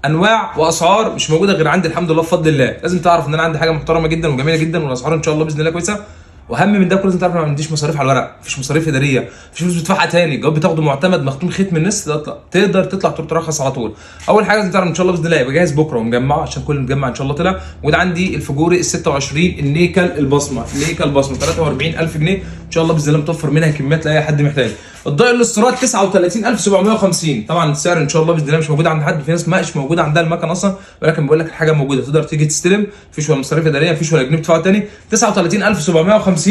انواع واسعار مش موجوده غير عندي الحمد لله بفضل الله. لازم تعرف ان انا عندي حاجه محترمه جدا وجميله جدا، والاسعار ان شاء الله باذن الله كويسه. واهم من ده كله لازم تعرف انا ما عنديش مصاريف على الورق، مفيش مصاريف اداريه، مفيش فلوس بتدفعها تاني، الجواب بتاخده معتمد مختوم ختم الناس، تقدر تطلع ترخص على طول. اول حاجه لازم تعرف ان شاء الله باذن الله يبقى جاهز بكره ومجمعه، عشان كل مجمع ان شاء الله طلع. وده عندي الفجوري ال 26 النيكل البصمه، 43000 جنيه ان شاء الله باذن الله، متوفر منها كميات لاي حد محتاج. الضايق الاستيراد 39750. طبعا السعر ان شاء الله باذن الله مش موجود عند حد، في ناس مش موجوده عندها المكن اصلا، ولكن بقول لك الحاجه موجوده، تقدر تيجي تستلم، مفيش ولا مصاريف اداريه، مفيش ولا جنيه بتدفعه تاني. 39750.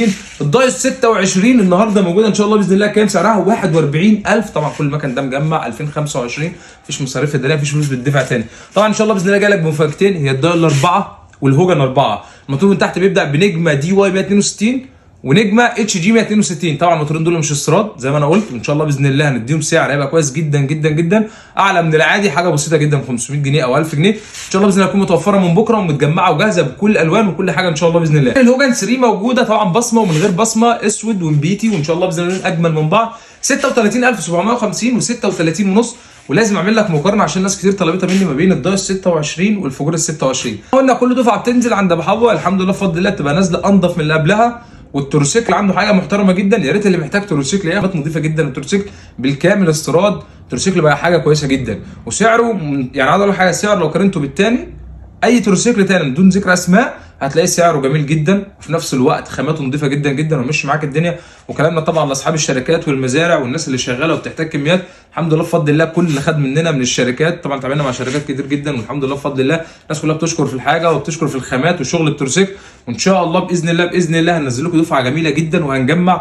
الضايق 26 النهارده موجوده ان شاء الله باذن الله، كام سعرها؟ 41000. طبعا كل المكن ده مجمع 2025، مفيش مصاريف اداريه، مفيش فلوس بتدفع تاني. طبعا ان شاء الله باذن الله جاي لك بمفاجاتين، هي الضايق الاربعه والهوجن 4. الموتور من تحت بيبدا بنجمه دي واي 162 ونجمه اتش جي 162. طبعا الموتورين دول مش استيراد زي ما انا قلت، وان شاء الله باذن الله هنديهم سعر هيبقى كويس جدا جدا جدا، اعلى من العادي، حاجه بسيطه جدا، 500 جنيه او 1000 جنيه ان شاء الله باذن الله تكون متوفره من بكره ومتجمعه وجاهزه بكل الالوان وكل حاجه ان شاء الله باذن الله. الهوجن 3 موجوده طبعا بصمه ومن غير بصمه، اسود ونبيتي، وان شاء الله باذن الله اجمل من بعض. 36750 و36 ونص. ولازم اعمل لك مقارنه عشان ناس كتير طلبتها مني ما بين الضايق 26 والفجور ال 26. قلنا كل دفعه بتنزل عند ابو حبوه الحمد لله بفضل الله تبقى نازله انضف من اللي قبلها. والتروسيكل عنده حاجه محترمه جدا، يا ريت اللي محتاج تروسيكل ياخد نظيفه جدا. التروسيكل بالكامل استيراد، التروسيكل بقى حاجه كويسه جدا، وسعره يعني عايز اقول حاجه، السعر لو قارنته بالتاني اي تروسيكل تاني بدون ذكر اسماء هتلاقي سعره جميل جدا، وفي نفس الوقت خاماته نظيفه جدا جدا ومشي معاك الدنيا. وكلامنا طبعا لاصحاب الشركات والمزارع والناس اللي شغاله وبتحتاج كميات، الحمد لله بفضل الله كل اللي خد مننا من الشركات، طبعا اتعاملنا مع شركات كتير جدا والحمد لله بفضل الله الناس كلها بتشكر في الحاجه وبتشكر في الخامات وشغل التروسيكل. وان شاء الله باذن الله باذن الله هننزل لكم دفعه جميله جدا وهنجمع